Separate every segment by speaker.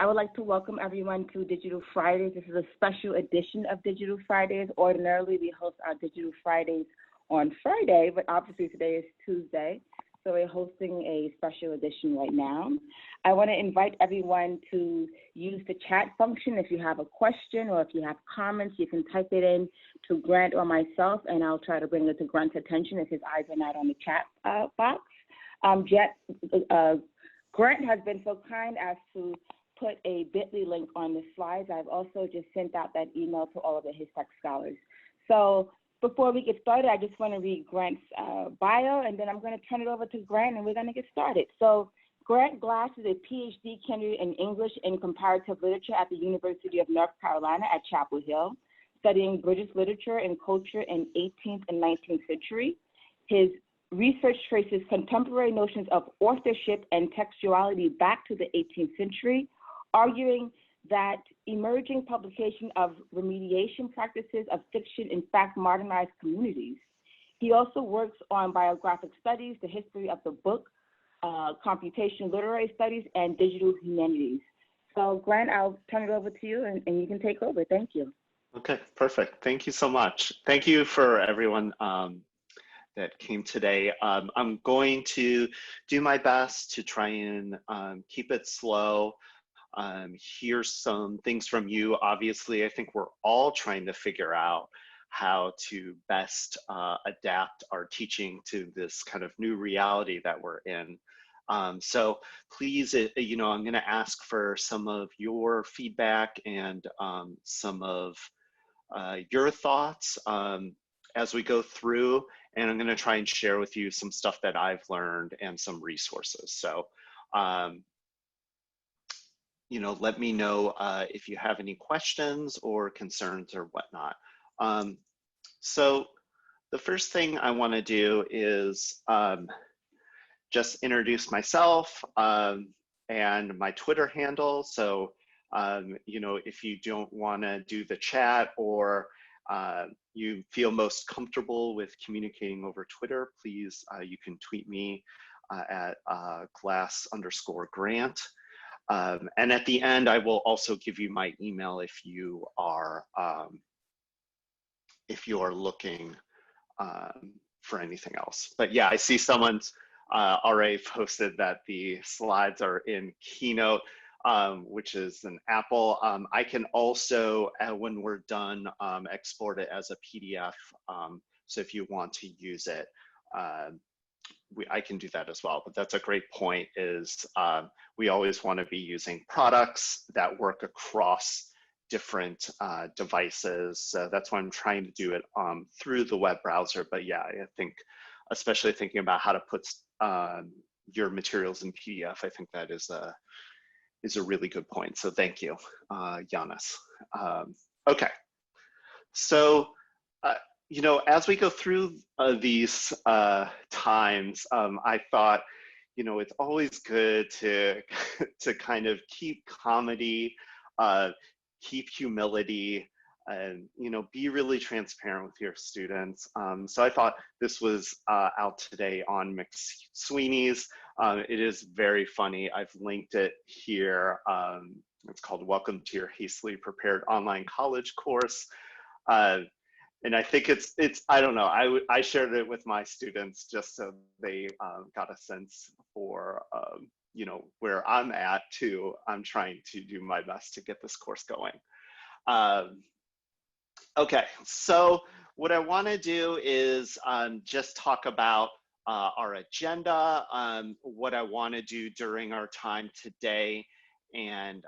Speaker 1: I would like to welcome everyone to Digital Fridays. This is a special edition of Digital Fridays. Ordinarily, we host our Digital Fridays on Friday, but obviously today is Tuesday, so we're hosting a special edition right now. I want to invite everyone to use the chat function. If you have a question or if you have comments, you can type it in to Grant or myself, and I'll try to bring it to Grant's attention if his eyes are not on the chat box. Grant has been so kind as to put a bit.ly link on the slides. I've also just sent out that email to all of the HASTAC scholars. So before we get started, I just want to read Grant's bio, and then I'm going to turn it over to Grant, and we're going to get started. So Grant Glass is a Ph.D. candidate in English and Comparative Literature at the University of North Carolina at Chapel Hill, studying British literature and culture in 18th and 19th century. His research traces contemporary notions of authorship and textuality back to the 18th century, arguing that emerging publication of remediation practices of fiction in fact modernized communities. He also works on bibliographic studies, the history of the book, computational literary studies, and digital humanities. So Grant, I'll turn it over to you and you can take over. Thank you.
Speaker 2: Okay, perfect. Thank you so much. Thank you for everyone that came today. I'm going to do my best to try and keep it slow. Here's some things from you. Obviously, I think we're all trying to figure out how to best adapt our teaching to this kind of new reality that we're in. So please, I'm going to ask for some of your feedback and some of your thoughts as we go through, and I'm going to try and share with you some stuff that I've learned and some resources. So let me know if you have any questions or concerns or whatnot. So the first thing I want to do is just introduce myself and my Twitter handle. So, if you don't want to do the chat or you feel most comfortable with communicating over Twitter, please, you can tweet me at glass_Grant. And at the end, I will also give you my email if you are looking for anything else. But yeah, I see someone's already posted that the slides are in Keynote, which is an Apple. I can also, when we're done, export it as a PDF. So if you want to use it, I can do that as well. But that's a great point, is we always want to be using products that work across different devices. So that's why I'm trying to do it through the web browser. But yeah, I think, especially thinking about how to put your materials in PDF, I think that is a really good point. So thank you, Giannis. Okay, so as we go through these times, I thought, it's always good to kind of keep comedy, keep humility, and be really transparent with your students. So I thought this was out today on McSweeney's. It is very funny. I've linked it here. It's called "Welcome to Your Hastily Prepared Online College Course." And I think it's I don't know, I shared it with my students just so they got a sense for where I'm at too. I'm trying to do my best to get this course going. Okay, so what I want to do is just talk about our agenda, what I want to do during our time today, and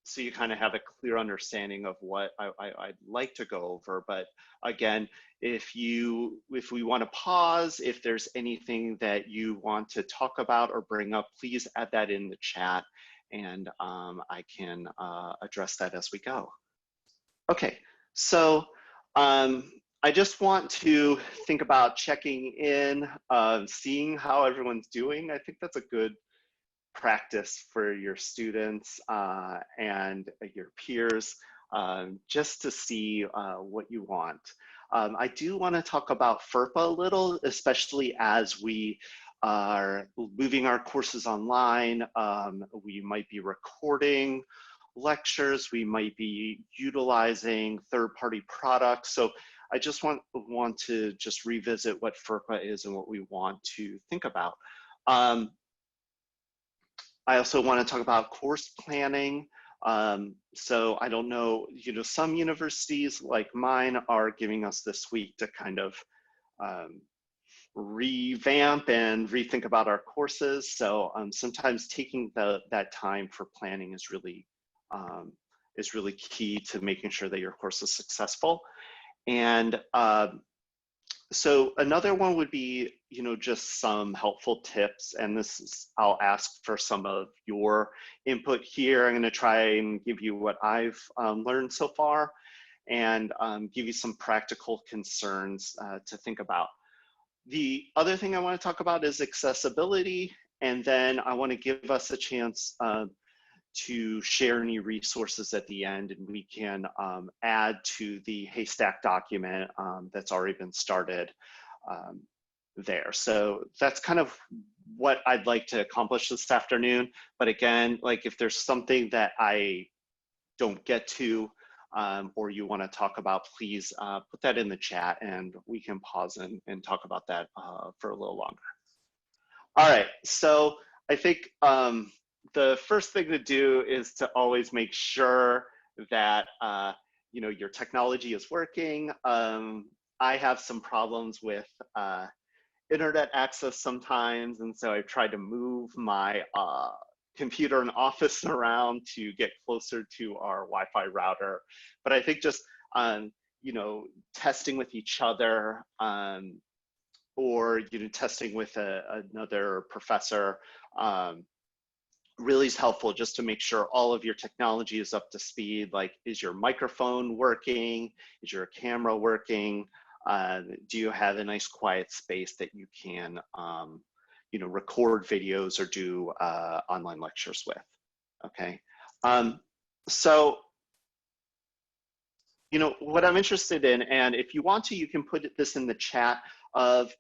Speaker 2: so you kind of have a clear understanding of what I'd like to go over. But again, if we want to pause, if there's anything that you want to talk about or bring up, please add that in the chat, and I can address that as we go. Okay, so I just want to think about checking in, seeing how everyone's doing. I think that's a good practice for your students and your peers, just to see what you want. I do want to talk about FERPA a little, especially as we are moving our courses online. We might be recording lectures. We might be utilizing third-party products. So I just want to just revisit what FERPA is and what we want to think about. I also want to talk about course planning. So I don't know, some universities like mine are giving us this week to kind of revamp and rethink about our courses. So sometimes taking that time for planning is really key to making sure that your course is successful. And so another one would be, just some helpful tips. And this is, I'll ask for some of your input here. I'm going to try and give you what I've learned so far and give you some practical concerns to think about. The other thing I want to talk about is accessibility. And then I want to give us a chance to share any resources at the end, and we can add to the HASTAC document that's already been started there. So that's kind of what I'd like to accomplish this afternoon. But again, like if there's something that I don't get to or you want to talk about, please put that in the chat and we can pause and talk about that for a little longer. All right, so I think the first thing to do is to always make sure that your technology is working. I have some problems with internet access sometimes, and so I've tried to move my computer and office around to get closer to our Wi-Fi router. But I think just testing with each other or testing with another professor really is helpful, just to make sure all of your technology is up to speed. Like, is your microphone working? Is your camera working? Do you have a nice quiet space that you can record videos or do online lectures with? Okay. So what I'm interested in, and if you want to, you can put this in the chat of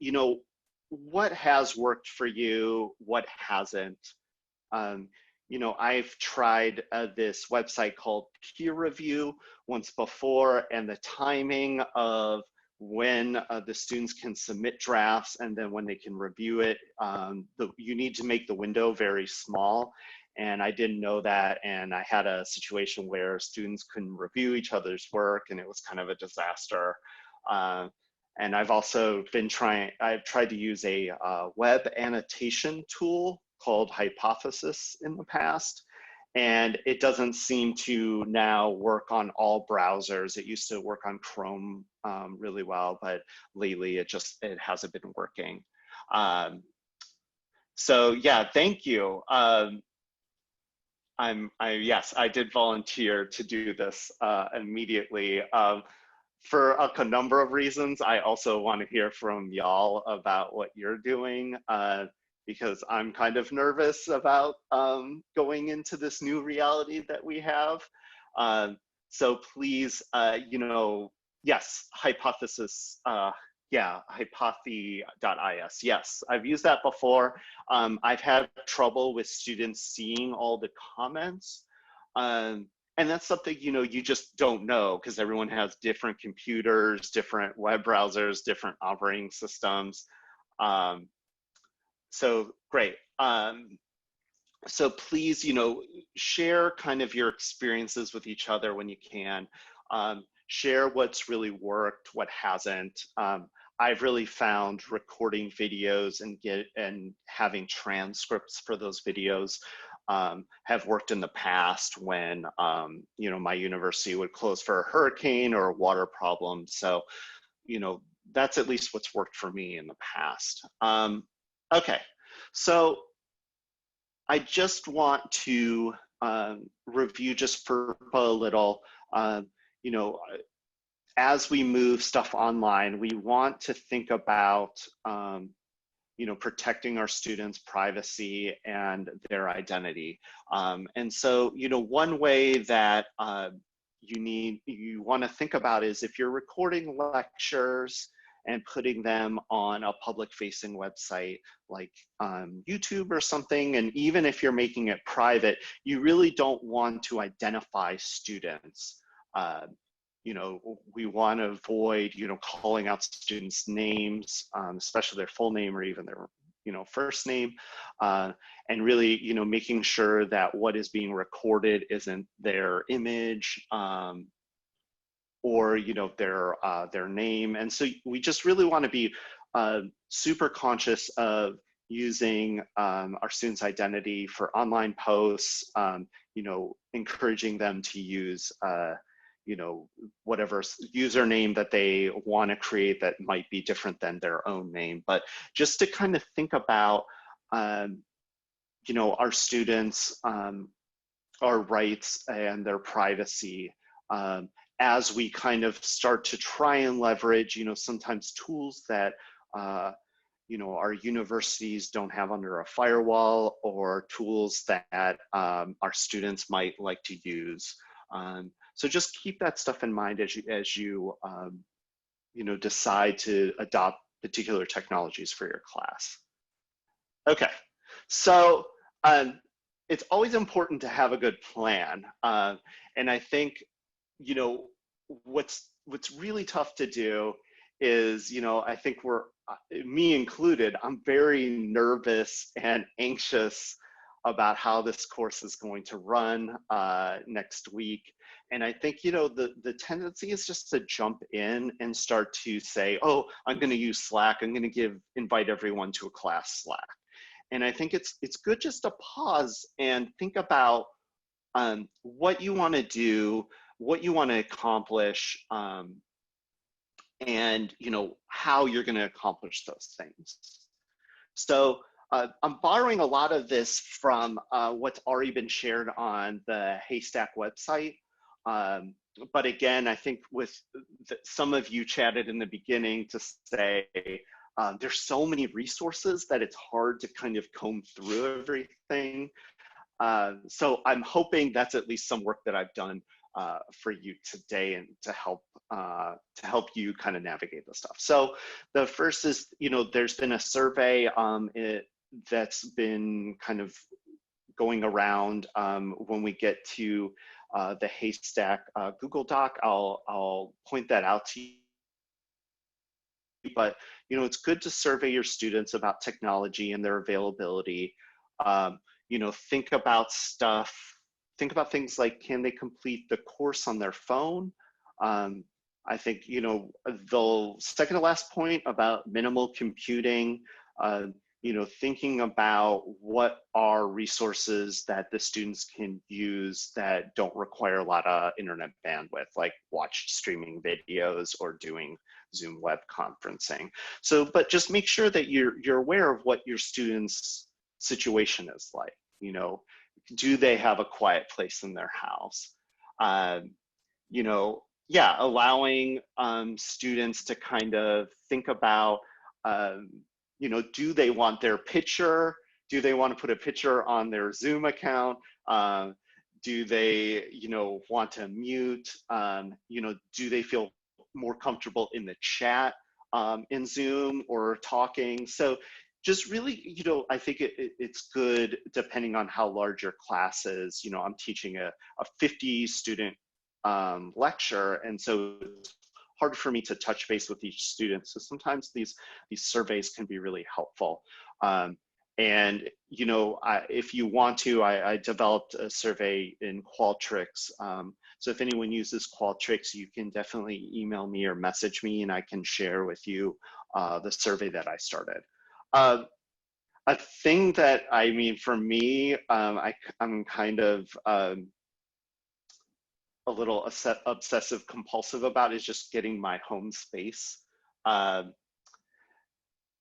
Speaker 2: what has worked for you, what hasn't. I've tried this website called Peer Review once before, and the timing of when the students can submit drafts and then when they can review it, you need to make the window very small. And I didn't know that, and I had a situation where students couldn't review each other's work, and it was kind of a disaster. And I've also I've tried to use a web annotation tool called Hypothesis in the past, and it doesn't seem to now work on all browsers. It used to work on Chrome really well, but lately it hasn't been working. So yeah, thank you. Yes, I did volunteer to do this immediately. For a number of reasons. I also want to hear from y'all about what you're doing, because I'm kind of nervous about going into this new reality that we have. So please, yes, Hypothesis, yeah, hypothe.is. Yes, I've used that before. I've had trouble with students seeing all the comments. And that's something, you just don't know, because everyone has different computers, different web browsers, different operating systems. So great. So please, share kind of your experiences with each other when you can. Share what's really worked, what hasn't. I've really found recording videos and having transcripts for those videos have worked in the past when my university would close for a hurricane or a water problem. So that's at least what's worked for me in the past. Okay, so I just want to review just for a little. As we move stuff online, we want to think about protecting our students' privacy and their identity. And so, one way that you want to think about is, if you're recording lectures and putting them on a public facing website like YouTube or something. And even if you're making it private, you really don't want to identify students. You know, we want to avoid, you know, calling out students' names, especially their full name or even their, you know, first name, and really, you know, making sure that what is being recorded isn't their image or, you know, their name. And so we just really want to be super conscious of using our students' identity for online posts, you know, encouraging them to use you know, whatever username that they want to create that might be different than their own name. But just to kind of think about, you know, our students, our rights and their privacy as we kind of start to try and leverage, you know, sometimes tools that, you know, our universities don't have under a firewall, or tools that our students might like to use. So just keep that stuff in mind as you you know, decide to adopt particular technologies for your class. Okay, so it's always important to have a good plan, and I think, you know, what's really tough to do is, you know, I think we're, me included, I'm very nervous and anxious about how this course is going to run next week. And I think, you know, the tendency is just to jump in and start to say, oh, I'm going to use Slack. I'm going to invite everyone to a class Slack. And I think it's good just to pause and think about what you want to do, what you want to accomplish, and, you know, how you're going to accomplish those things. So I'm borrowing a lot of this from what's already been shared on the HASTAC website. But again, I think with some of you chatted in the beginning to say, there's so many resources that it's hard to kind of comb through everything. So I'm hoping that's at least some work that I've done for you today, and to help you kind of navigate the stuff. So the first is, you know, there's been a survey that's been kind of going around. When we get to the HASTAC Google Doc, I'll point that out to you. But, you know, it's good to survey your students about technology and their availability. You know, think about things like, can they complete the course on their phone? I think, you know, the second to last point about minimal computing, you know, thinking about what are resources that the students can use that don't require a lot of internet bandwidth, like watch streaming videos or doing Zoom web conferencing. So, but just make sure that you're aware of what your students' situation is like. You know, do they have a quiet place in their house? You know, yeah, allowing students to kind of think about, you know, do they want their picture? Do they want to put a picture on their Zoom account? Do they, you know, want to mute? You know, do they feel more comfortable in the chat in Zoom or talking? So just really, you know, I think it's good depending on how large your class is. You know, I'm teaching a 50 student lecture, and so it's hard for me to touch base with each student. So sometimes these surveys can be really helpful. And, you know, if you want to, I developed a survey in Qualtrics. So if anyone uses Qualtrics, you can definitely email me or message me, and I can share with you the survey that I started. A thing that, I mean, for me, I'm kind of a little obsessive compulsive about is just getting my home space,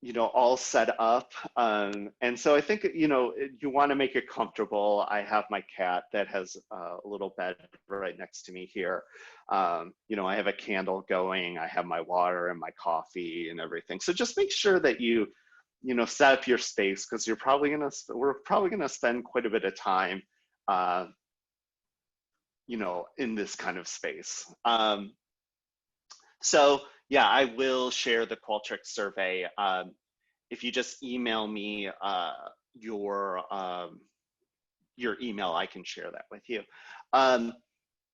Speaker 2: you know, all set up. And so I think, you know, you want to make it comfortable. I have my cat that has a little bed right next to me here. You know, I have a candle going, I have my water and my coffee and everything. So just make sure that you know, set up your space, because we're probably gonna spend quite a bit of time you know, in this kind of space. So, Yeah, I will share the Qualtrics survey. If you just email me your email, I can share that with you.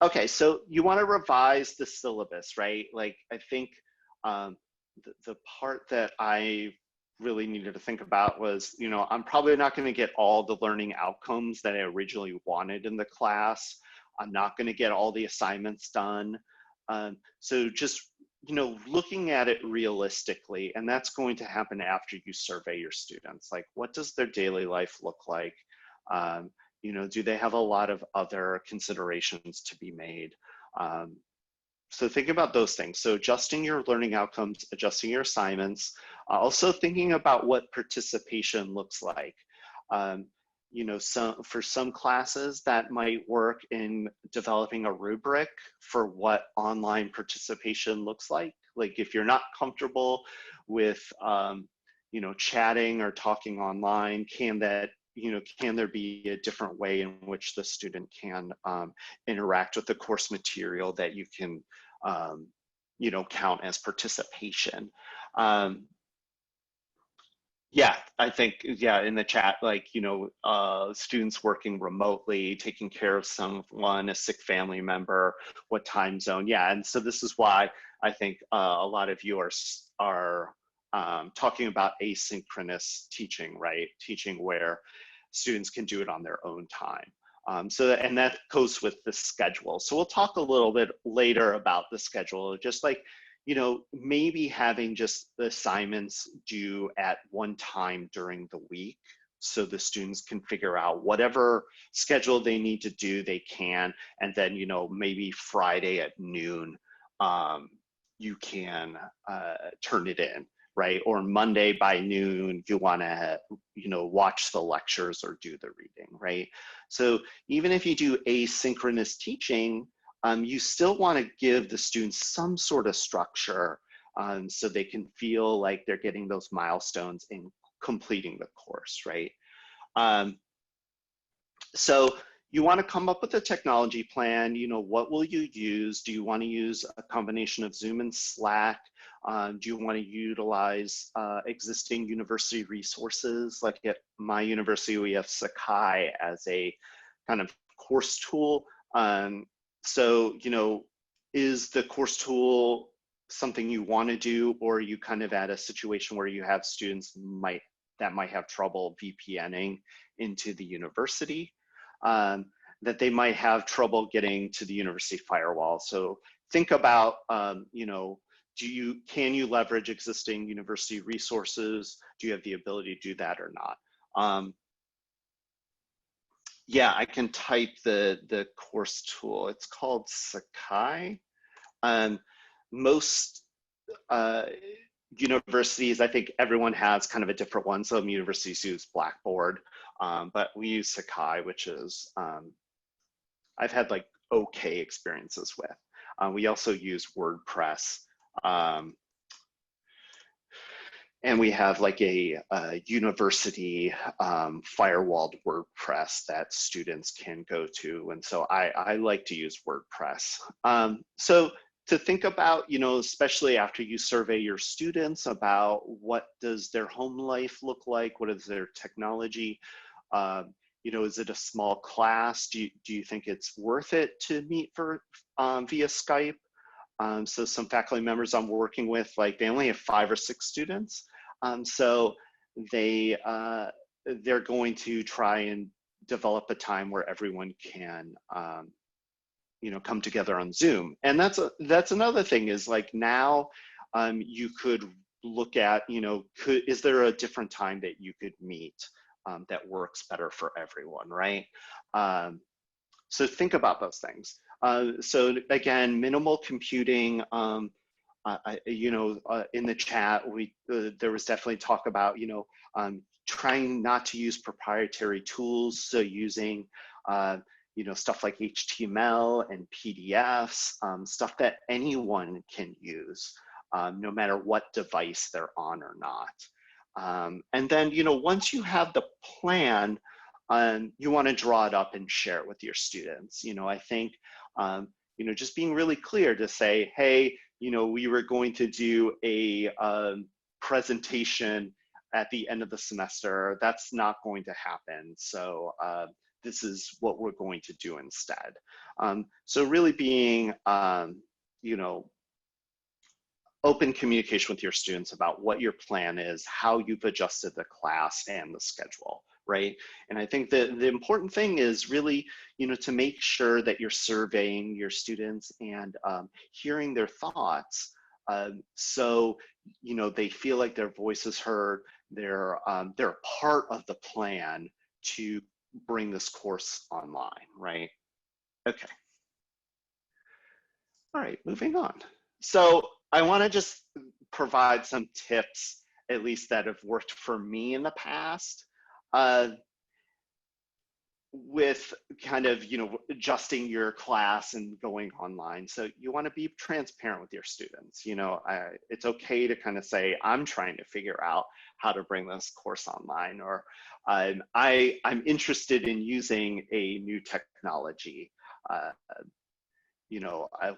Speaker 2: Okay, so you want to revise the syllabus, right? Like, I think the part that I really needed to think about was, you know, I'm probably not going to get all the learning outcomes that I originally wanted in the class. I'm not going to get all the assignments done. So just, you know, looking at it realistically, and that's going to happen after you survey your students. Like, what does their daily life look like? You know, do they have a lot of other considerations to be made? So think about those things. So adjusting your learning outcomes, adjusting your assignments, also thinking about what participation looks like. You know, for some classes that might work in developing a rubric for what online participation looks like. Like if you're not comfortable with, you know, chatting or talking online, can there be a different way in which the student can interact with the course material that you can, you know, count as participation? Yeah, I think, yeah, in the chat, like, you know, students working remotely, taking care of someone, a sick family member, what time zone. Yeah, and so this is why I think a lot of you are talking about asynchronous teaching, right? Teaching where students can do it on their own time. And that goes with the schedule. So we'll talk a little bit later about the schedule, just like, you know, maybe having just the assignments due at one time during the week so the students can figure out whatever schedule they need to do, they can, and then, you know, maybe Friday at noon, you can turn it in, right? Or Monday by noon, you want to, you know, watch the lectures or do the reading, right? So even if you do asynchronous teaching, you still want to give the students some sort of structure so they can feel like they're getting those milestones in completing the course, right? So you want to come up with a technology plan. You know, what will you use? Do you want to use a combination of Zoom and Slack? Do you want to utilize existing university resources? Like at my university, we have Sakai as a kind of course tool. So, you know, is the course tool something you want to do, or are you kind of at a situation where you have students that might have trouble VPNing into the university, that they might have trouble getting to the university firewall? So think about, you know, can you leverage existing university resources? Do you have the ability to do that or not? Yeah, I can type the course tool. It's called Sakai. Most universities, I think everyone has kind of a different one. Some universities use Blackboard, but we use Sakai, which is, I've had like okay experiences with. We also use WordPress. And we have like a university firewalled WordPress that students can go to. And so I like to use WordPress. So to think about, you know, especially after you survey your students about what does their home life look like? What is their technology? You know, is it a small class? Do you think it's worth it to meet for via Skype? So some faculty members I'm working with, like they only have 5 or 6 students. So they're going to try and develop a time where everyone can, you know, come together on Zoom. And that's another thing is like now you could look at, you know, is there a different time that you could meet that works better for everyone, right? So think about those things. So again, minimal computing. You know, in the chat, there was definitely talk about, you know, trying not to use proprietary tools. So using, you know, stuff like HTML and PDFs, stuff that anyone can use, no matter what device they're on or not. And then, you know, once you have the plan, you want to draw it up and share it with your students. You know, I think, you know, just being really clear to say, hey, we were going to do a presentation at the end of the semester. That's not going to happen. So this is what we're going to do instead. So really being, open communication with your students about what your plan is, how you've adjusted the class and the schedule, right? And I think that the important thing is really, to make sure that you're surveying your students and hearing their thoughts, so they feel like their voice is heard. They're a part of the plan to bring this course online, right? Okay. All right, moving on. So I want to just provide some tips, at least that have worked for me in the past, with kind of, adjusting your class and going online. So you want to be transparent with your students. It's okay to kind of say, I'm trying to figure out how to bring this course online, or I'm interested in using a new technology.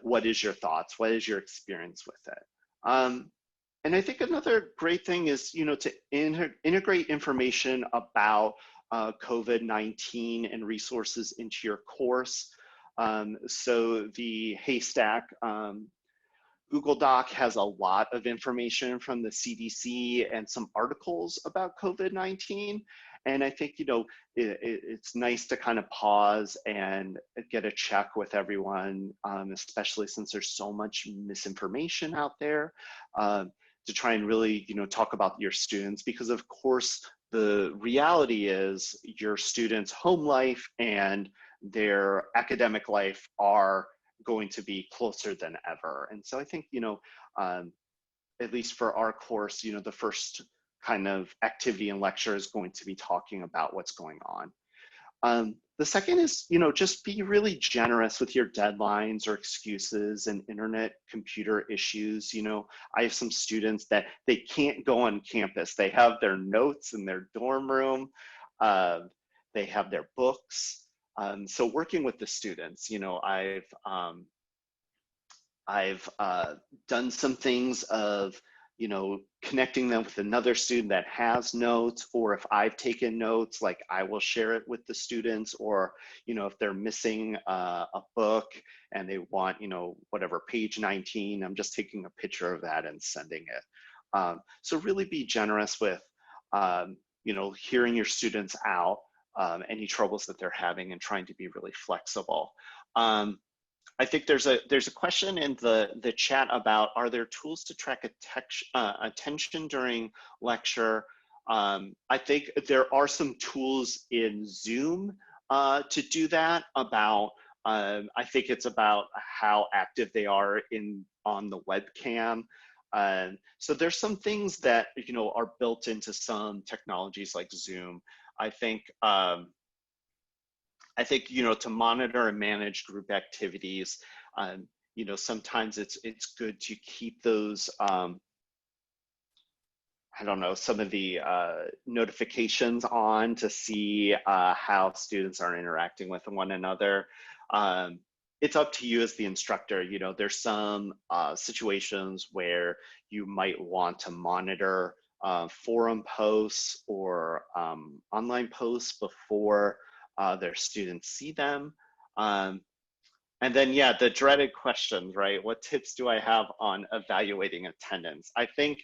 Speaker 2: What is your thoughts? What is your experience with it? And I think another great thing is, to integrate information about COVID-19 and resources into your course. So the HASTAC Google Doc has a lot of information from the CDC and some articles about COVID-19. And I think, it's nice to kind of pause and get a check with everyone, especially since there's so much misinformation out there, to try and really, talk about your students, because of course, the reality is your students' home life and their academic life are going to be closer than ever. And so I think, at least for our course, the first kind of activity and lecture is going to be talking about what's going on. The second is, just be really generous with your deadlines or excuses and internet computer issues. I have some students that they can't go on campus. They have their notes in their dorm room. They have their books. So working with the students, I've done some things of, connecting them with another student that has notes, or if I've taken notes, like I will share it with the students, or, if they're missing a book and they want, whatever, page 19, I'm just taking a picture of that and sending it. So really be generous with, hearing your students out, any troubles that they're having, and trying to be really flexible. I think there's a question in the chat about, are there tools to track attention during lecture? I think there are some tools in Zoom to do that. I think it's about how active they are on the webcam. So there's some things that are built into some technologies like Zoom. I think to monitor and manage group activities, sometimes it's good to keep those, some of the notifications on to see how students are interacting with one another. It's up to you as the instructor. There's some situations where you might want to monitor forum posts or online posts before their students see them. And then, the dreaded questions, right? What tips do I have on evaluating attendance? I think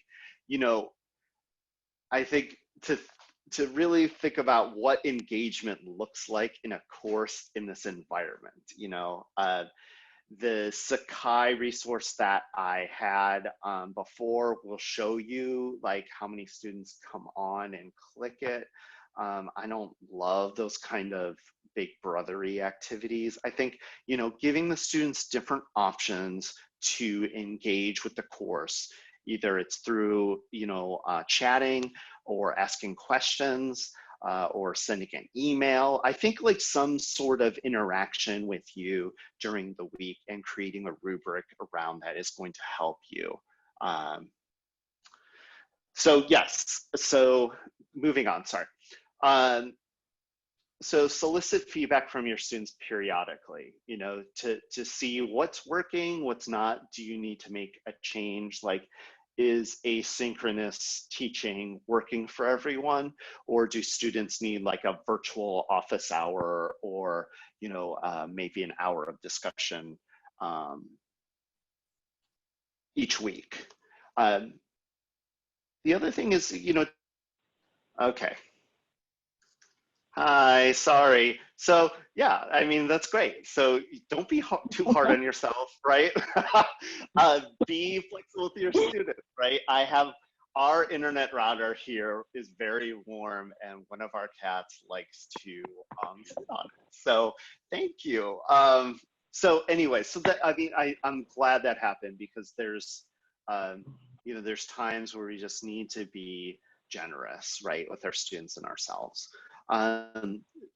Speaker 2: to really think about what engagement looks like in a course in this environment. The Sakai resource that I had before will show you like how many students come on and click it. I don't love those kind of big brothery activities. I think, giving the students different options to engage with the course, either it's through, chatting or asking questions or sending an email. I think like some sort of interaction with you during the week and creating a rubric around that is going to help you. So yes, so moving on, sorry. so solicit feedback from your students periodically, you know, to see what's working, what's not. Do you need to make a change? Like, is asynchronous teaching working for everyone, or do students need like a virtual office hour, or, you know, maybe an hour of discussion each week? The other thing is, you know, okay. Hi, sorry. So yeah, I mean, that's great. So don't be too hard on yourself, right? Be flexible with your students, right? I have our internet router here is very warm, and one of our cats likes to sit on it. So thank you. So anyway, so that, I mean, I'm glad that happened, because there's, you know, there's times where we just need to be generous, right, with our students and ourselves.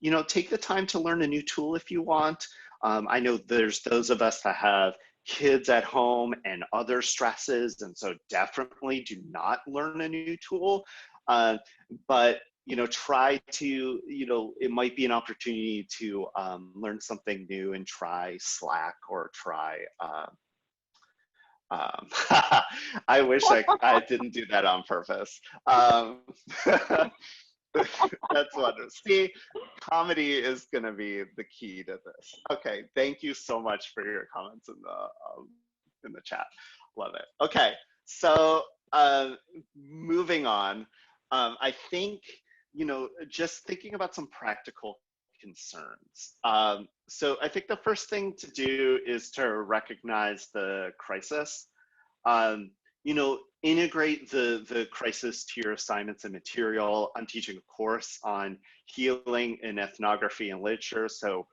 Speaker 2: You know, take the time to learn a new tool if you want. I know there's those of us that have kids at home and other stresses, and so definitely do not learn a new tool. But, you know, try to, you know, it might be an opportunity to learn something new and try Slack, or try, I wish I didn't do that on purpose. That's wonderful. See, comedy is going to be the key to this. Okay, thank you so much for your comments in the chat. Love it. Okay, so moving on, I think, you know, just thinking about some practical concerns. So I think the first thing to do is to recognize the crisis. You know, integrate the crisis to your assignments and material. I'm teaching a course on healing in ethnography and literature, so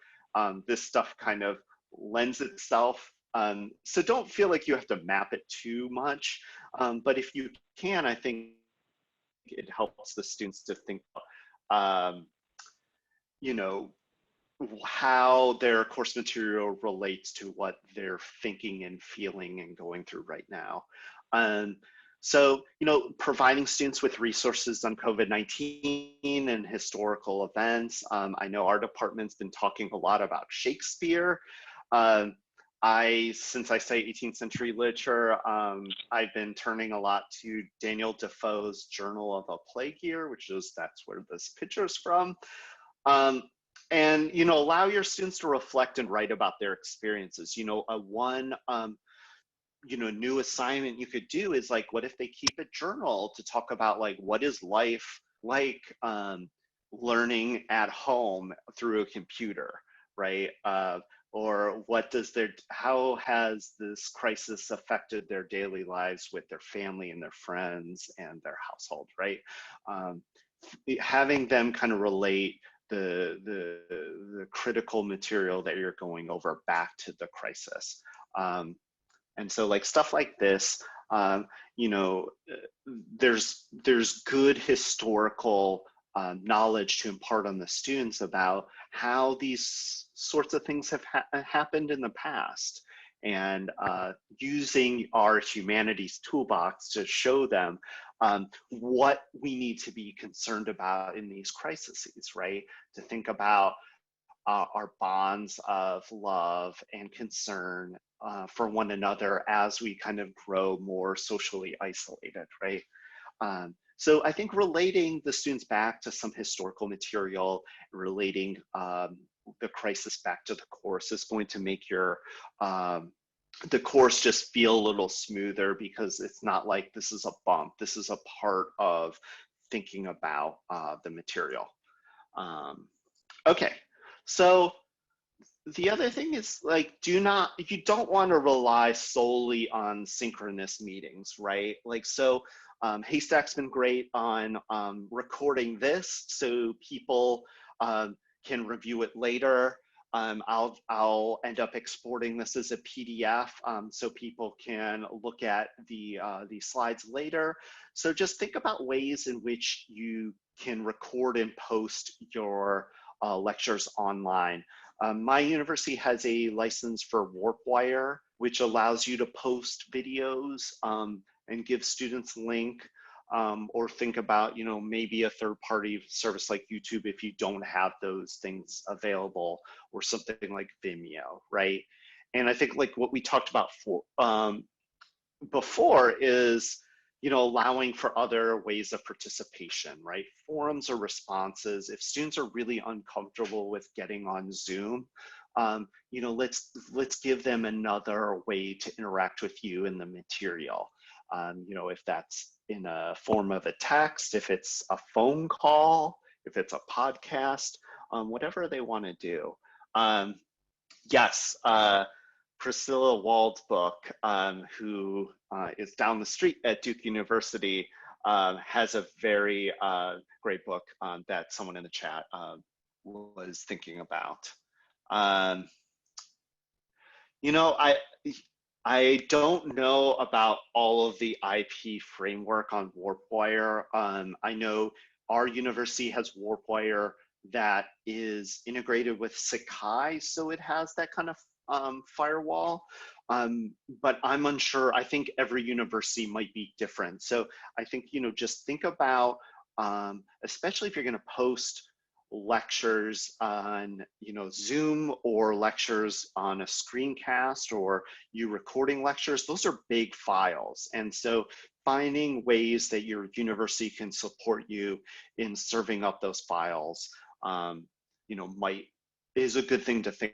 Speaker 2: this stuff kind of lends itself. So don't feel like you have to map it too much, but if you can, I think it helps the students to think, you know, how their course material relates to what they're thinking and feeling and going through right now. So, you know, providing students with resources on COVID-19 and historical events. I know our department's been talking a lot about Shakespeare. Since I say 18th century literature, I've been turning a lot to Daniel Defoe's Journal of a Plague Year, that's where this picture is from. And, you know, allow your students to reflect and write about their experiences. You know, one you know, new assignment you could do is like, what if they keep a journal to talk about like, what is life like learning at home through a computer, right? Or how has this crisis affected their daily lives with their family and their friends and their household, right? Having them kind of relate the critical material that you're going over back to the crisis. And so like stuff like this, you know, there's good historical knowledge to impart on the students about how these sorts of things have happened in the past, and using our humanities toolbox to show them what we need to be concerned about in these crises, right? To think about our bonds of love and concern for one another as we kind of grow more socially isolated, right? So I think relating the students back to some historical material, relating the crisis back to the course is going to make your the course just feel a little smoother, because it's not like this is a bump. This is a part of thinking about the material. Okay, so the other thing is like, you don't want to rely solely on synchronous meetings, right? Like, so HASTAC's been great on recording this so people can review it later. I'll end up exporting this as a PDF so people can look at the slides later. So just think about ways in which you can record and post your lectures online. My university has a license for WarpWire, which allows you to post videos and give students link. or think about, you know, maybe a third-party service like YouTube if you don't have those things available, or something like Vimeo, right? And I think like what we talked about before is, you know, allowing for other ways of participation, right? Forums or responses. If students are really uncomfortable with getting on Zoom, you know, let's give them another way to interact with you in the material. You know, if that's in a form of a text, if it's a phone call, if it's a podcast, whatever they want to do. Yes, Priscilla Wald's book, who is down the street at Duke University, has a very great book that someone in the chat was thinking about. You know, I don't know about all of the IP framework on WarpWire. I know our university has WarpWire that is integrated with Sakai, so it has that kind of firewall, but I'm unsure. I think every university might be different. So I think, you know, just think about, especially if you're going to post lectures on, you know, Zoom, or lectures on a screencast, or you recording lectures, those are big files. And so finding ways that your university can support you in serving up those files, you know, is a good thing to think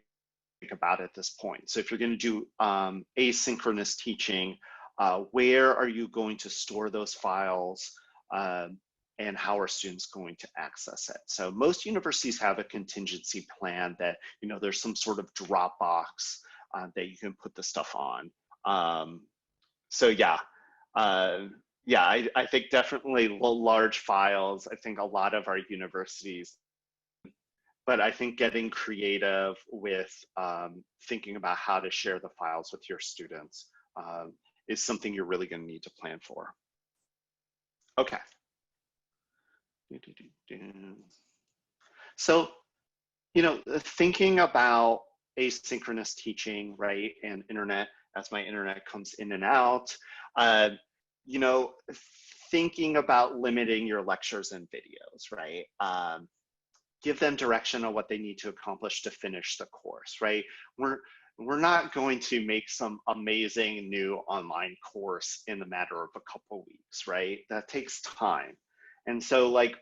Speaker 2: about at this point. So if you're going to do asynchronous teaching, where are you going to store those files, and how are students going to access it? So most universities have a contingency plan that, you know, there's some sort of Dropbox that you can put the stuff on. So yeah, yeah, I think definitely large files. I think a lot of our universities, but I think getting creative with thinking about how to share the files with your students is something you're really going to need to plan for. Okay. So, you know, thinking about asynchronous teaching, right, and internet, as my internet comes in and out, you know, thinking about limiting your lectures and videos, right? Give them direction on what they need to accomplish to finish the course, right? We're not going to make some amazing new online course in a matter of a couple weeks, right? That takes time. And so like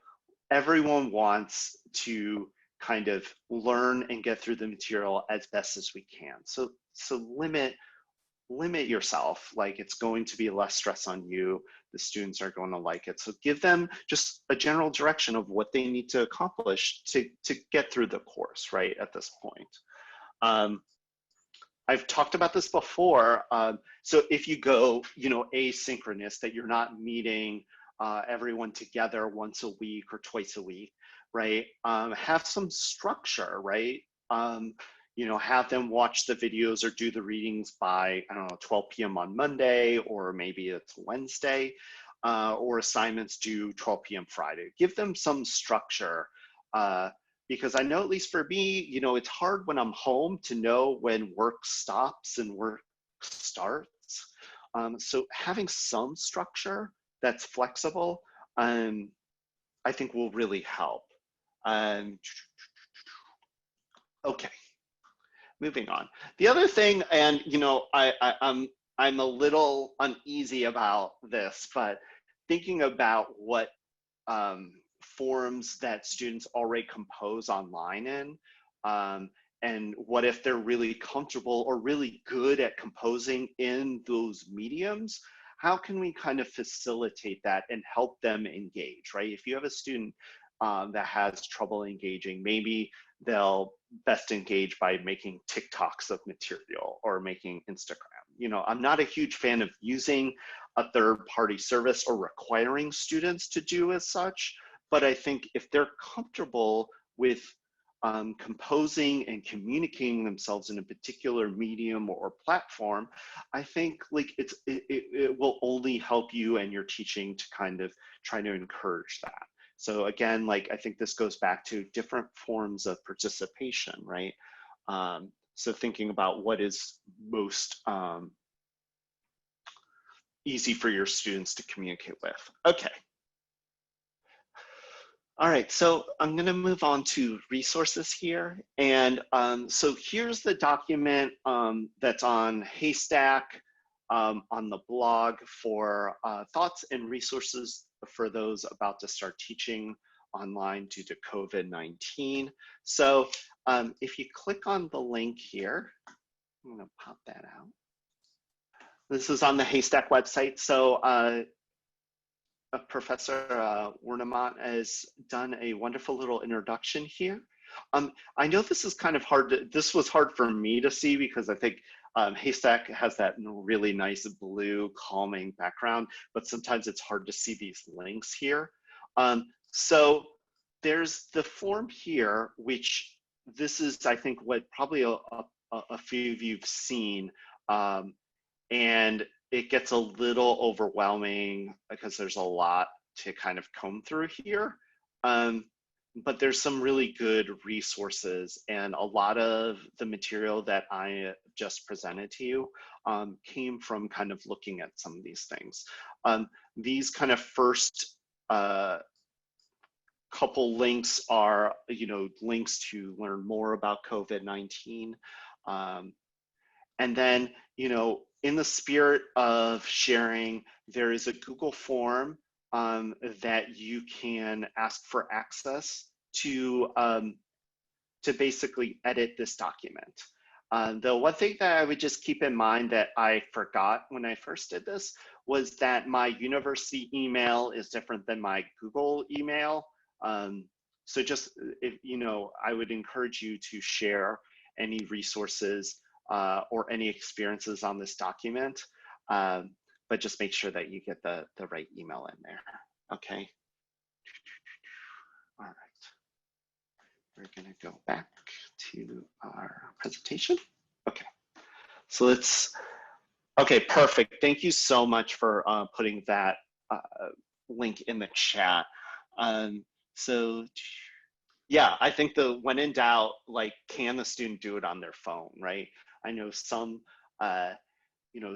Speaker 2: everyone wants to kind of learn and get through the material as best as we can. So limit yourself. Like, it's going to be less stress on you. The students are going to like it. So give them just a general direction of what they need to accomplish to get through the course, right, at this point. I've talked about this before. So if you go, you know, asynchronous, that you're not meeting everyone together once a week or twice a week, right? Have some structure, right? You know, have them watch the videos or do the readings by, I don't know, 12 p.m. on Monday, or maybe it's Wednesday, or assignments due 12 p.m. Friday. Give them some structure, because I know, at least for me, you know, it's hard when I'm home to know when work stops and work starts. So having some structure that's flexible, I think will really help. Okay. Moving on. The other thing, and you know, I'm a little uneasy about this, but thinking about what forms that students already compose online in, and what if they're really comfortable or really good at composing in those mediums? How can we kind of facilitate that and help them engage, right? If you have a student that has trouble engaging, maybe they'll best engage by making TikToks of material or making Instagram. You know, I'm not a huge fan of using a third-party service or requiring students to do as such, but I think if they're comfortable with composing and communicating themselves in a particular medium or platform, I think like it will only help you and your teaching to kind of try to encourage that. So again, like, I think this goes back to different forms of participation, right? So thinking about what is most, easy for your students to communicate with. Okay. All right, so I'm going to move on to resources here. And so here's the document that's on HASTAC on the blog for thoughts and resources for those about to start teaching online due to COVID-19. So if you click on the link here, I'm going to pop that out. This is on the HASTAC website. So Professor Wernemont has done a wonderful little introduction here. I know this is kind of hard this was hard for me to see because I think HASTAC has that really nice blue calming background, but sometimes it's hard to see these links here. So there's the form here, which this is, I think, what probably a few of you've seen. And it gets a little overwhelming because there's a lot to kind of comb through here. But there's some really good resources, and a lot of the material that I just presented to you came from kind of looking at some of these things. These kind of first couple links are, links to learn more about COVID-19. And then, in the spirit of sharing, there is a Google form that you can ask for access to basically edit this document. The one thing that I would just keep in mind that I forgot when I first did this was that my university email is different than my Google email. So just, I would encourage you to share any resources or any experiences on this document, but just make sure that you get the right email in there, okay? All right, we're gonna go back to our presentation. Okay, so okay, perfect. Thank you so much for putting that link in the chat. So yeah, I think when in doubt, can the student do it on their phone, right? I know some,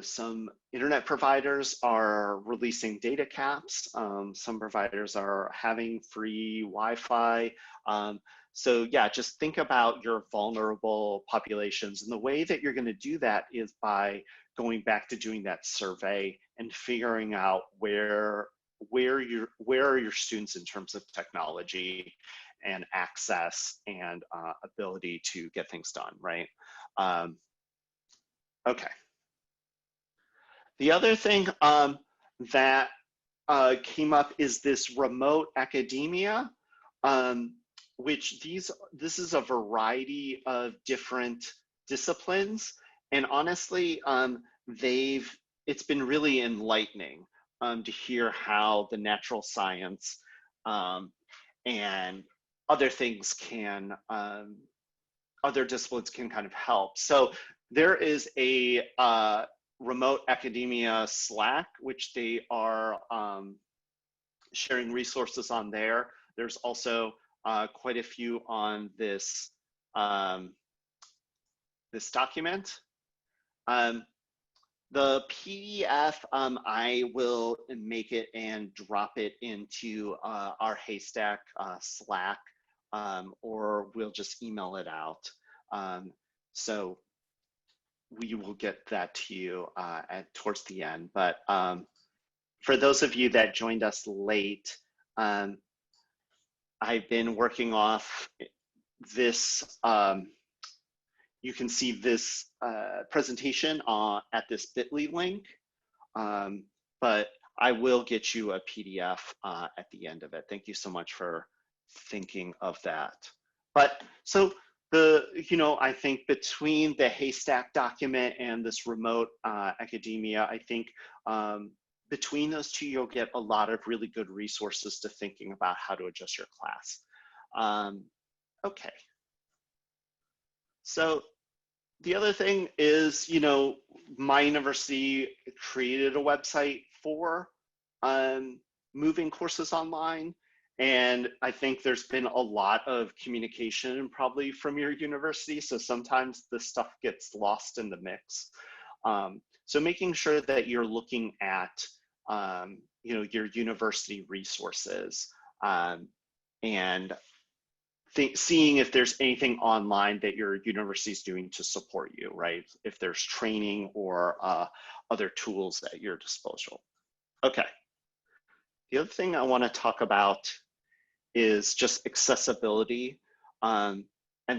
Speaker 2: some internet providers are releasing data caps. Some providers are having free Wi-Fi. So yeah, just think about your vulnerable populations. And the way that you're gonna do that is by going back to doing that survey and figuring out where are your students in terms of technology and access and ability to get things done, right? Okay. The other thing that came up is this remote academia, which this is a variety of different disciplines, and honestly, it's been really enlightening to hear how the natural science and other things can, other disciplines can kind of help. So there is a remote academia Slack, which they are sharing resources on there. There's also quite a few on this, this document. The PDF, I will make it and drop it into our HASTAC Slack, or we'll just email it out. So we will get that to you towards the end. But for those of you that joined us late, I've been working off this, you can see this presentation at this bit.ly link, but I will get you a PDF at the end of it. Thank you so much for thinking of that. But so I think between the HASTAC document and this remote academia, I think between those two, you'll get a lot of really good resources to thinking about how to adjust your class. Okay. So the other thing is, my university created a website for moving courses online. And I think there's been a lot of communication probably from your university. So sometimes this stuff gets lost in the mix. So making sure that you're looking at, your university resources, and seeing if there's anything online that your university is doing to support you, right? If there's training or other tools at your disposal. Okay. The other thing I want to talk about is just accessibility. And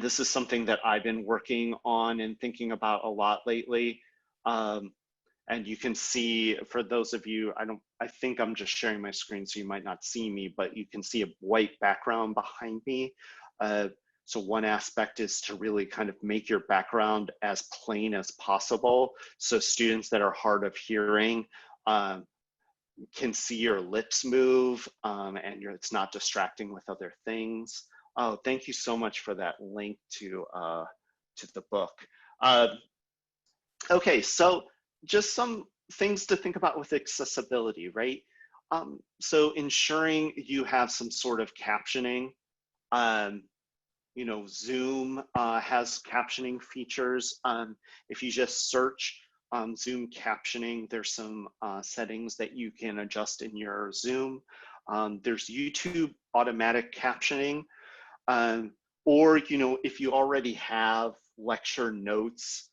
Speaker 2: this is something that I've been working on and thinking about a lot lately. And you can see, for those of you, I think I'm just sharing my screen, so you might not see me, but you can see a white background behind me. So one aspect is to really kind of make your background as plain as possible, so students that are hard of hearing can see your lips move, and it's not distracting with other things. Oh, thank you so much for that link to the book. Okay, so just some things to think about with accessibility, right? So ensuring you have some sort of captioning. Zoom has captioning features. If you just search Zoom captioning, there's some settings that you can adjust in your Zoom. There's YouTube automatic captioning, or if you already have lecture notes,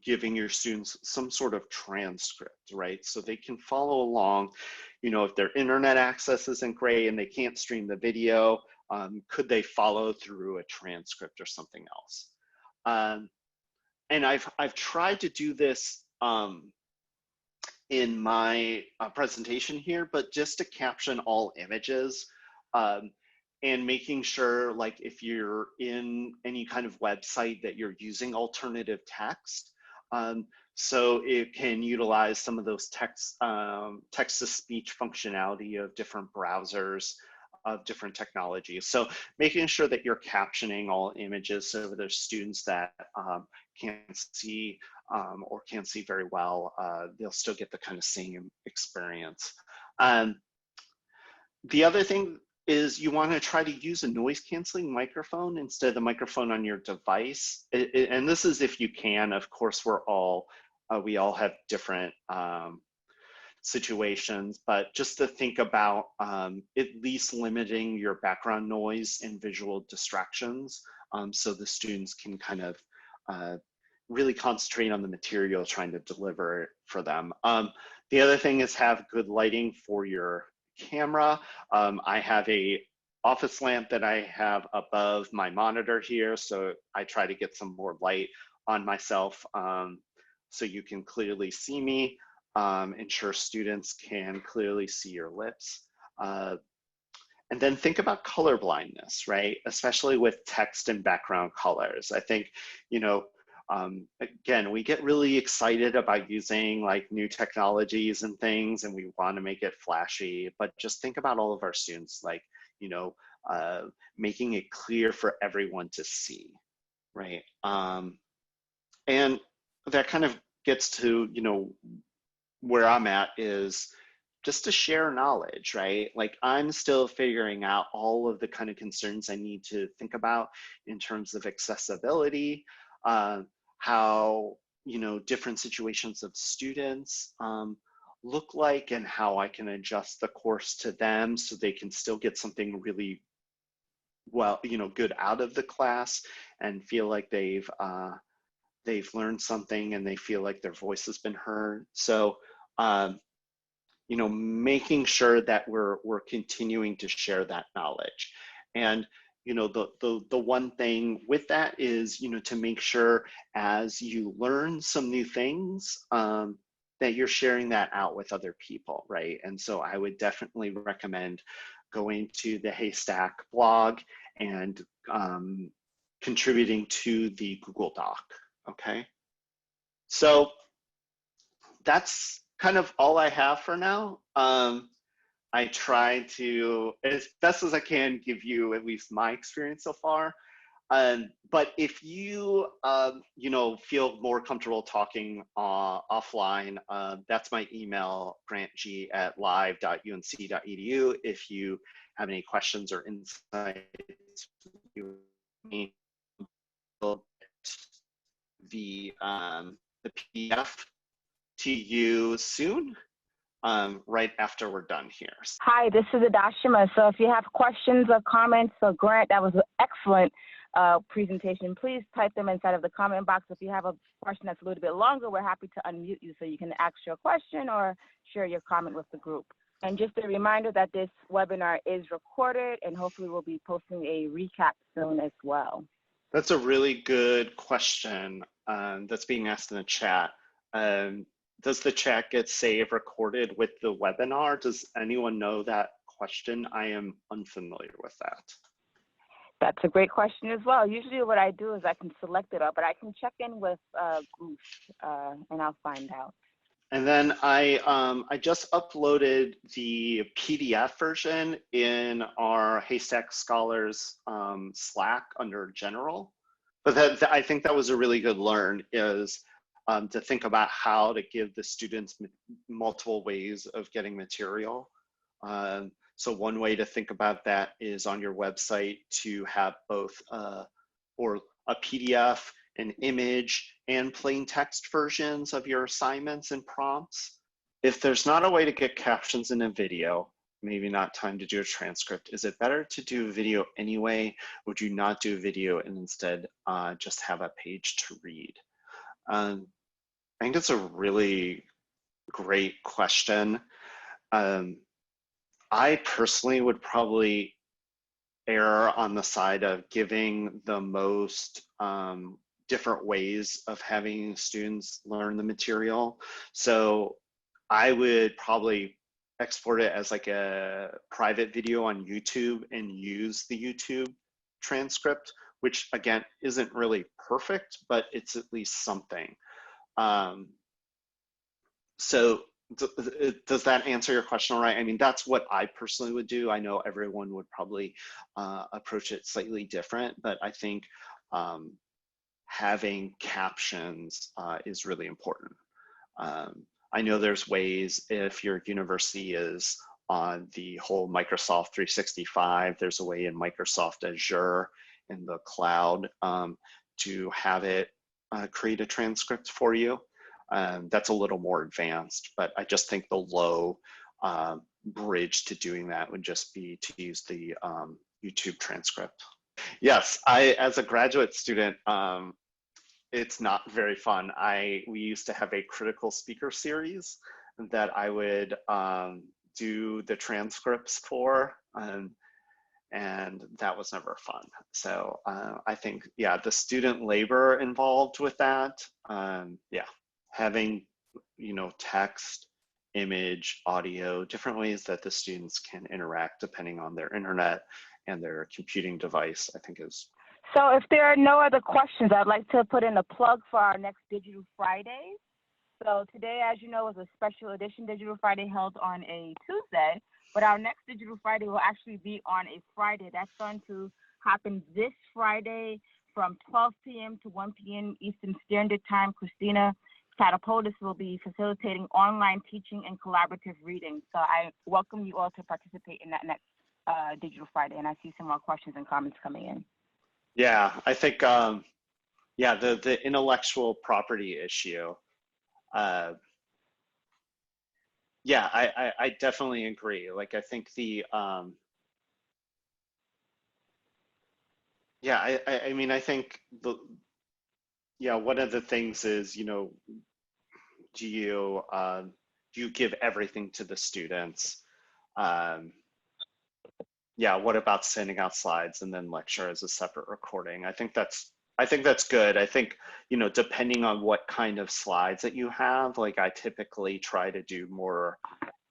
Speaker 2: giving your students some sort of transcript, right? So they can follow along. If their internet access isn't great and they can't stream the video, could they follow through a transcript or something else? And I've tried to do this in my presentation here, but just to caption all images, and making sure, like, if you're in any kind of website, that you're using alternative text. So it can utilize some of those text-to-speech functionality of different browsers, of different technologies. So making sure that you're captioning all images, so there's students that can't see or can't see very well, they'll still get the kind of same experience. The other thing is you want to try to use a noise canceling microphone instead of the microphone on your device. And this is if you can. Of course, we all have different situations, but just to think about at least limiting your background noise and visual distractions, so the students can kind of really concentrate on the material trying to deliver for them. The other thing is have good lighting for your camera. I have a office lamp that I have above my monitor here, so I try to get some more light on myself, so you can clearly see me. Ensure students can clearly see your lips. And then think about color blindness, right? Especially with text and background colors. I think, again, we get really excited about using like new technologies and things, and we want to make it flashy, but just think about all of our students, like, making it clear for everyone to see, right? And that kind of gets to, where I'm at is just to share knowledge, right? Like, I'm still figuring out all of the kind of concerns I need to think about in terms of accessibility, how, different situations of students look like, and how I can adjust the course to them so they can still get something really well, good out of the class and feel like they've learned something and they feel like their voice has been heard. So, making sure that we're continuing to share that knowledge. And, the one thing with that is, to make sure as you learn some new things, that you're sharing that out with other people, right? And so I would definitely recommend going to the HASTAC blog and contributing to the Google Doc, okay? So that's kind of all I have for now. I try to, as best as I can, give you at least my experience so far. But if you, feel more comfortable talking offline, that's my email, grantg@live.unc.edu. If you have any questions or insights, the PDF to you soon, right after we're done here.
Speaker 1: Hi, this is Adashima. So if you have questions or comments, so Grant, that was an excellent presentation. Please type them inside of the comment box. If you have a question that's a little bit longer, we're happy to unmute you so you can ask your question or share your comment with the group. And just a reminder that this webinar is recorded, and hopefully we'll be posting a recap soon as well.
Speaker 2: That's a really good question that's being asked in the chat. Does the chat get saved recorded with the webinar? Does anyone know that question? I am unfamiliar with that.
Speaker 1: That's a great question as well. Usually what I do is I can select it up, but I can check in with Goose and I'll find out.
Speaker 2: And then I just uploaded the PDF version in our HASTAC Scholars Slack under General. But I think that was a really good learn, is to think about how to give the students multiple ways of getting material. So one way to think about that is on your website to have both or a PDF, an image, and plain text versions of your assignments and prompts. If there's not a way to get captions in a video, maybe not time to do a transcript, is it better to do a video anyway? Would you not do a video and instead just have a page to read? I think it's a really great question. I personally would probably err on the side of giving the most different ways of having students learn the material. So I would probably export it as like a private video on YouTube and use the YouTube transcript, which again isn't really perfect, but it's at least something. So does that answer your question all right? I mean, that's what I personally would do. I know everyone would probably approach it slightly different, but I think having captions is really important. I know there's ways, if your university is on the whole Microsoft 365, there's a way in Microsoft Azure in the cloud to have it create a transcript for you. That's a little more advanced, but I just think the low bridge to doing that would just be to use the YouTube transcript. Yes, as a graduate student, it's not very fun. We used to have a critical speaker series that I would do the transcripts for, and that was never fun. So I think, yeah, the student labor involved with that, yeah, having, text, image, audio, different ways that the students can interact depending on their internet and their computing device, I think is.
Speaker 1: So if there are no other questions, I'd like to put in a plug for our next Digital Fridays. So today, as you know, is a special edition Digital Friday held on a Tuesday, but our next Digital Friday will actually be on a Friday. That's going to happen this Friday from 12 p.m. to 1 p.m. Eastern Standard Time. Christina Catapultis will be facilitating online teaching and collaborative reading. So I welcome you all to participate in that next Digital Friday, and I see some more questions and comments coming in.
Speaker 2: Yeah, I think, yeah, the intellectual property issue. Yeah, I definitely agree. Like, I think the, yeah, I mean, I think yeah, one of the things is, do you give everything to the students? Yeah, what about sending out slides and then lecture as a separate recording? I think that's good. I think, depending on what kind of slides that you have, like I typically try to do more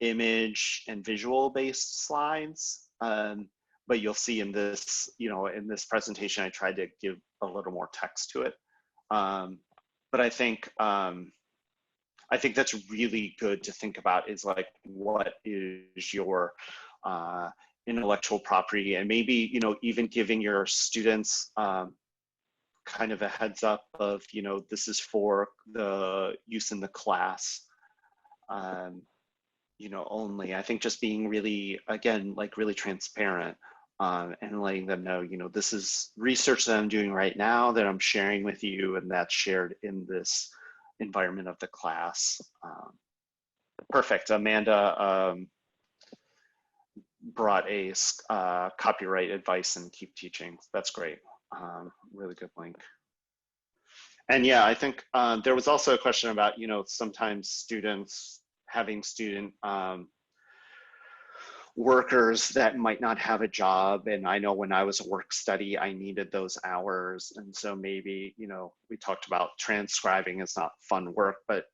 Speaker 2: image and visual based slides. But you'll see in this, in this presentation, I tried to give a little more text to it. But I think that's really good to think about, is like, what is your intellectual property, and maybe, even giving your students kind of a heads up of, this is for the use in the class, only. I think just being really, again, like really transparent and letting them know, this is research that I'm doing right now that I'm sharing with you, and that's shared in this environment of the class. Perfect. Amanda brought a copyright advice and keep teaching. That's great. Really good link. And yeah, I think there was also a question about, sometimes students having student workers that might not have a job. And I know when I was a work study, I needed those hours. And so maybe, we talked about transcribing is not fun work, but,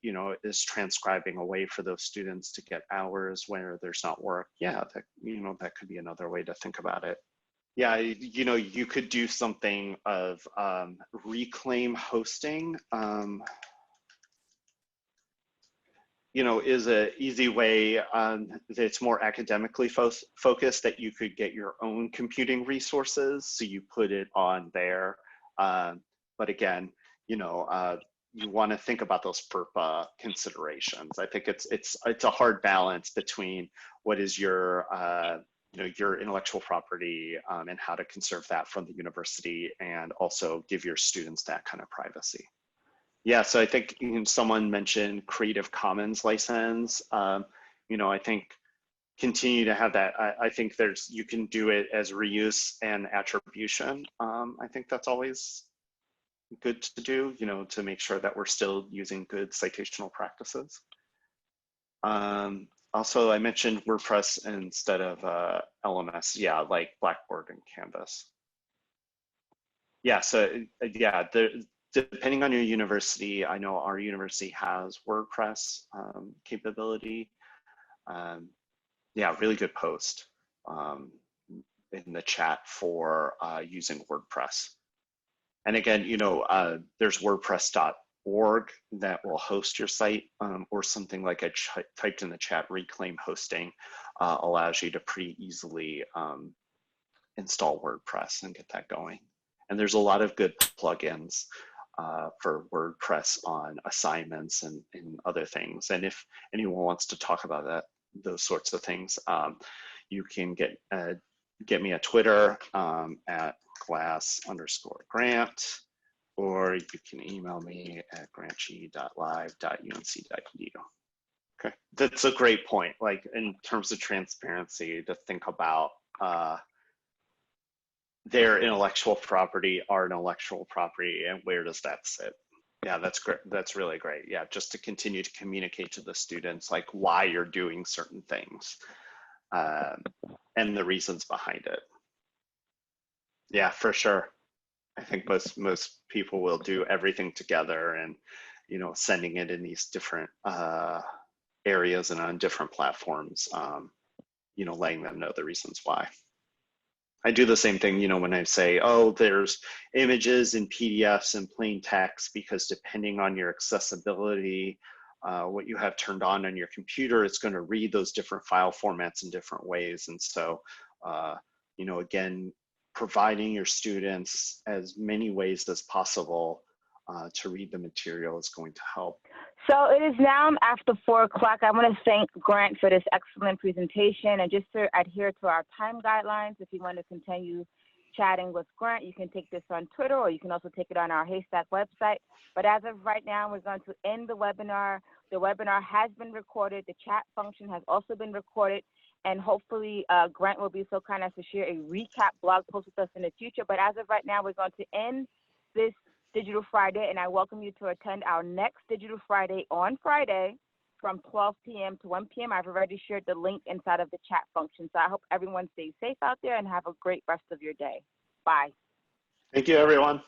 Speaker 2: is transcribing a way for those students to get hours where there's not work? Yeah, that, that could be another way to think about it. Yeah, you could do something of reclaim hosting. Is an easy way that's more academically focused, that you could get your own computing resources. So you put it on there. But again, you want to think about those FERPA considerations. I think it's a hard balance between what is your intellectual property and how to conserve that from the university, and also give your students that kind of privacy. Yeah, so I think someone mentioned Creative Commons license. I think continue to have that. I think you can do it as reuse and attribution. I think that's always good to do, to make sure that we're still using good citational practices. Also, I mentioned WordPress instead of LMS. Yeah, like Blackboard and Canvas. Yeah, so yeah, depending on your university, I know our university has WordPress capability. Yeah, really good post in the chat for using WordPress. And again, there's WordPress.org that will host your site, or something like I typed in the chat, Reclaim Hosting allows you to pretty easily install WordPress and get that going. And there's a lot of good plugins for WordPress on assignments and other things. And if anyone wants to talk about those sorts of things, you can get me a Twitter at glass_grant, or you can email me at grantg.live.unc.edu. Okay, that's a great point. Like in terms of transparency, to think about their intellectual property, our intellectual property, and where does that sit? Yeah, that's great. That's really great. Yeah, just to continue to communicate to the students like why you're doing certain things and the reasons behind it. Yeah, for sure. I think most people will do everything together, and sending it in these different areas and on different platforms, letting them know the reasons why. I do the same thing, when I say, oh, there's images and PDFs and plain text, because depending on your accessibility, what you have turned on your computer, it's going to read those different file formats in different ways. And so, again, providing your students as many ways as possible to read the material is going to help.
Speaker 1: So it is now after 4 o'clock. I want to thank Grant for this excellent presentation, and just to adhere to our time guidelines, if you want to continue chatting with Grant, you can take this on Twitter, or you can also take it on our HASTAC website. But as of right now, we're going to end the webinar. The webinar has been recorded. The chat function has also been recorded, and hopefully Grant will be so kind as to share a recap blog post with us in the future. But as of right now, we're going to end this Digital Friday, and I welcome you to attend our next Digital Friday on Friday from 12 p.m. to 1 p.m. I've already shared the link inside of the chat function. So I hope everyone stays safe out there and have a great rest of your day. Bye.
Speaker 2: Thank you, everyone.